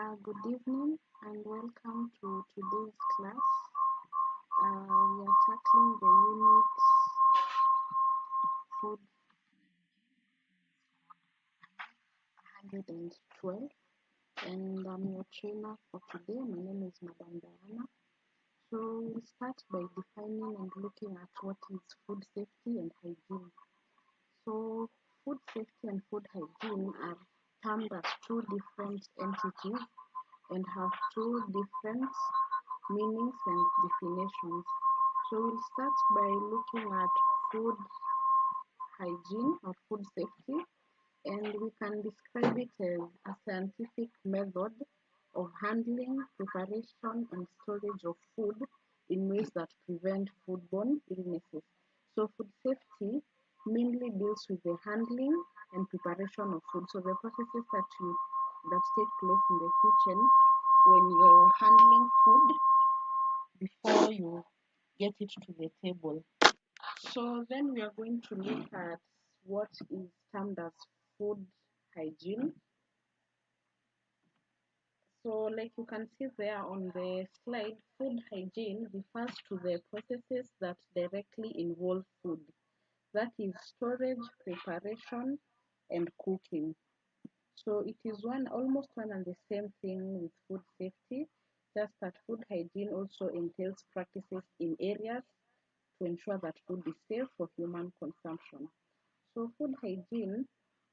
Good evening and welcome to today's class. We are tackling the unit food 112, and I'm your trainer for today. My name is Madam Diana. So we'll start by defining and looking at what is food safety and hygiene. So food safety and food hygiene are termed as two different entities and have two different meanings and definitions. So we'll start by looking at food hygiene or food safety, and we can describe it as a scientific method of handling, preparation, and storage of food in ways that prevent foodborne illnesses. So food safety mainly deals with the handling and preparation of food. So the processes that take place in the kitchen when you're handling food before you get it to the table. So then we are going to look at what is termed as food hygiene. So like you can see there on the slide, food hygiene refers to the processes that directly involve food. That is storage, preparation, and cooking. So it is almost one and the same thing with food safety, just that food hygiene also entails practices in areas to ensure that food is safe for human consumption. So food hygiene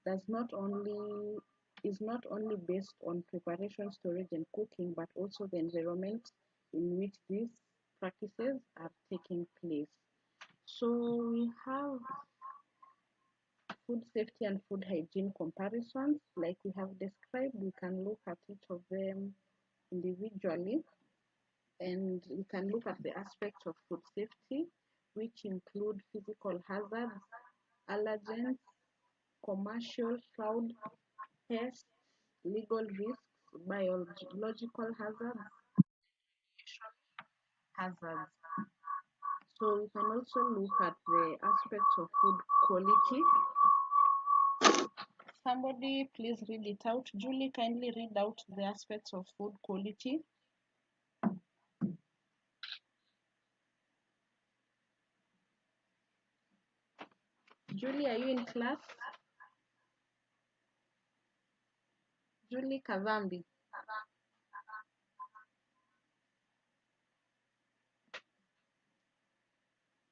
does not only is not only based on preparation, storage, and cooking, but also the environment in which these practices are taking place. So we have food safety and food hygiene comparisons. Like we have described, we can look at each of them individually, and we can look at the aspects of food safety, which include physical hazards, allergens, commercial fraud, pests, legal risks, biological hazards, hazards. So we can also look at the aspects of food quality. Somebody please read it out. Julie, kindly read out the aspects of food quality. Julie, are you in class? Julie Kavambi.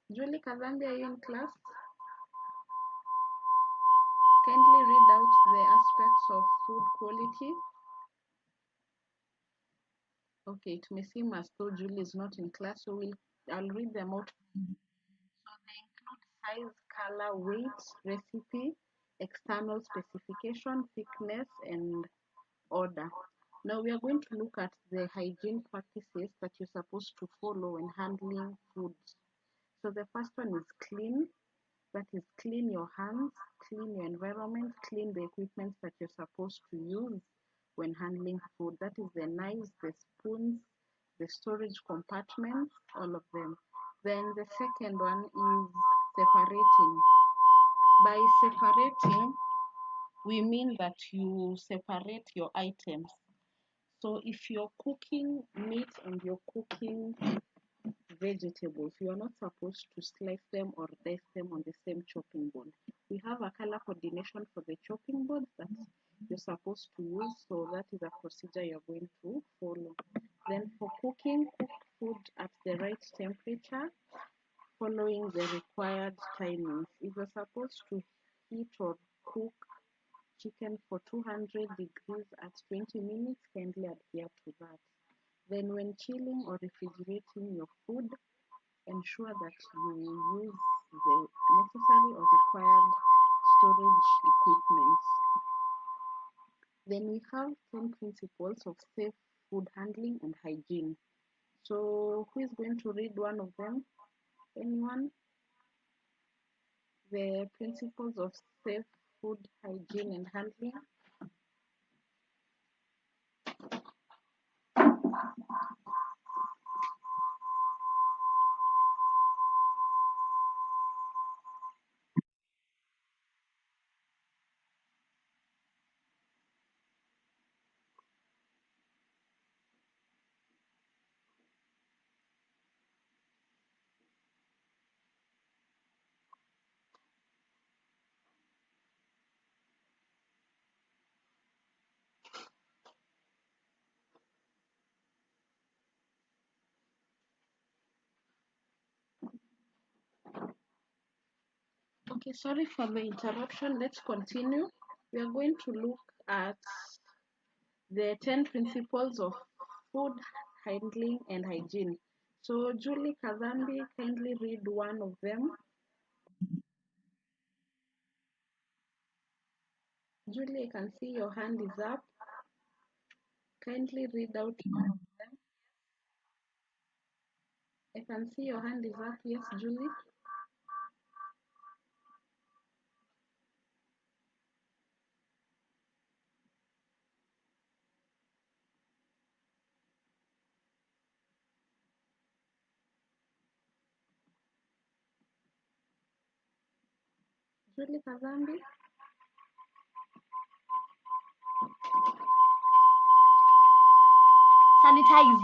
Julie Kavambi, are you in class? Kindly read out the aspects of food quality. Okay, it may seem as though Julie is not in class, so I'll read them out. So they include size, color, weight, recipe, external specification, thickness, and order. Now we are going to look at the hygiene practices that you're supposed to follow when handling foods. So the first one is clean. That is, clean your hands, clean your environment, clean the equipment that you're supposed to use when handling food. That is the knives, the spoons, the storage compartments, all of them. Then the second one is separating. By separating, we mean that you separate your items. So if you're cooking meat and you're cooking vegetables, you are not supposed to slice them or dice them on the same chopping board. We have a color coordination for the chopping board that you're supposed to use, so that is a procedure you're going to follow. Then for cooking, cook food at the right temperature, following the required timings. If you're supposed to heat or cook chicken for 200 degrees at 20 minutes, kindly adhere to that. Then when chilling or refrigerating your food, ensure that you use the necessary or required storage equipment. Then we have 10 principles of safe food handling and hygiene. So who is going to read one of them? Anyone? The principles of safe food hygiene and handling. Okay, sorry for the interruption. Let's continue. We are going to look at the 10 principles of food handling and hygiene. So, Julie Kazambi, kindly read one of them. Julie, I can see your hand is up. Kindly read out one of them. I can see your hand is up. Yes, Julie. Julie Kazambi. Sanitize.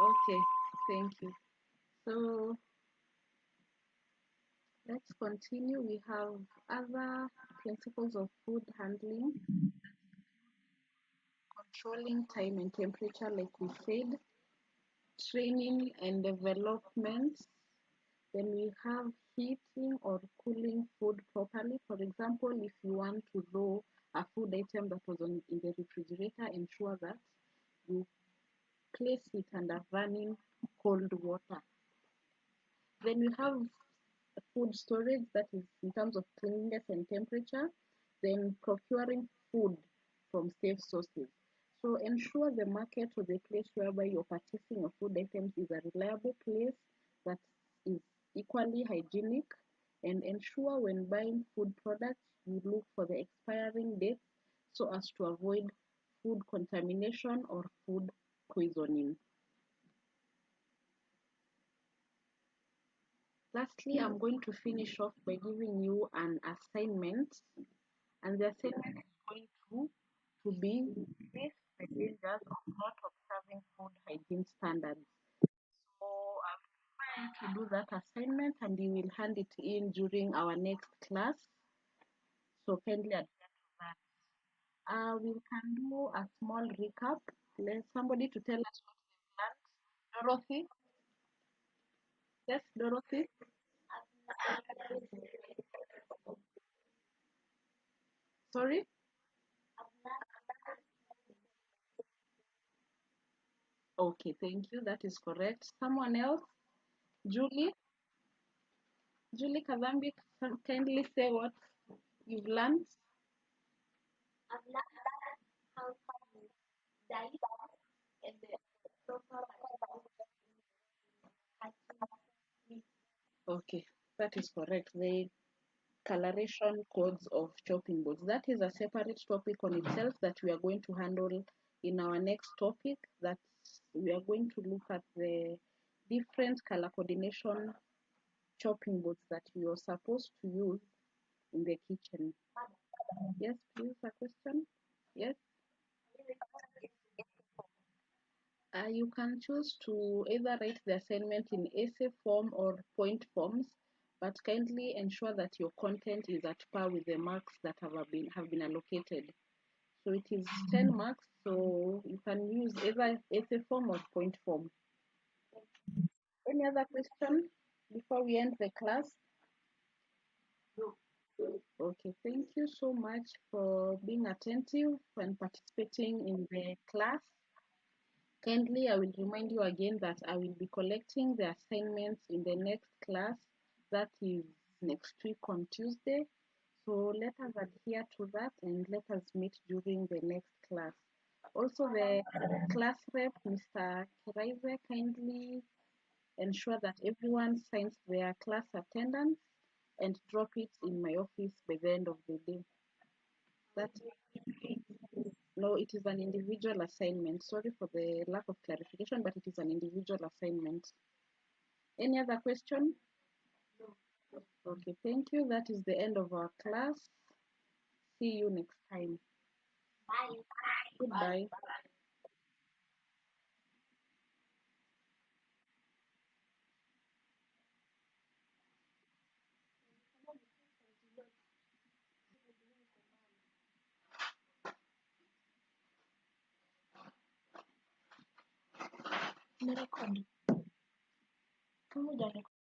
Okay, thank you. So let's continue. We have other principles of food handling, controlling time and temperature, like we said, training and development. Then we have heating or cooling food properly. For example, if you want to thaw a food item that was in the refrigerator, ensure that you place it under running cold water. Then we have food storage, that is in terms of cleanliness and temperature. Then procuring food from safe sources. So ensure the market or the place whereby you're purchasing your food items is a reliable place that is equally hygienic, and ensure when buying food products you look for the expiring date so as to avoid food contamination or food poisoning. Lastly, I'm going to finish off by giving you an assignment, and the assignment is going to be list the dangers of not observing food hygiene standards. So I will require you to do that assignment, and you will hand it in during our next class. So kindly adhere to that. We can do a small recap. Let somebody to tell us what we've learned. Dorothy, yes, Dorothy. Sorry. Okay, thank you. That is correct. Someone else? Julie? Julie Kazambi, kindly say what you've learned. Okay, that is correct. The coloration codes of chopping boards. That is a separate topic on itself that we are going to handle in our next topic. That we are going to look at the different color coordination chopping boards that you are supposed to use in the kitchen. Yes, please, a question? Yes. You can choose to either write the assignment in essay form or point forms, but kindly ensure that your content is at par with the marks that have been allocated. So it is 10 marks, so you can use either essay form or point form. Any other question before we end the class? Okay, thank you so much for being attentive and participating in the class. Kindly, I will remind you again that I will be collecting the assignments in the next class, that is next week on Tuesday. So let us adhere to that and let us meet during the next class. Also, the class rep, Mr. Kiraize, kindly ensure that everyone signs their class attendance and drop it in my office by the end of the day. That No, it is an individual assignment. Sorry for the lack of clarification, but it is an individual assignment. Any other question? Okay, thank you. That is the end of our class. See you next time. Goodbye. Nimerekodi.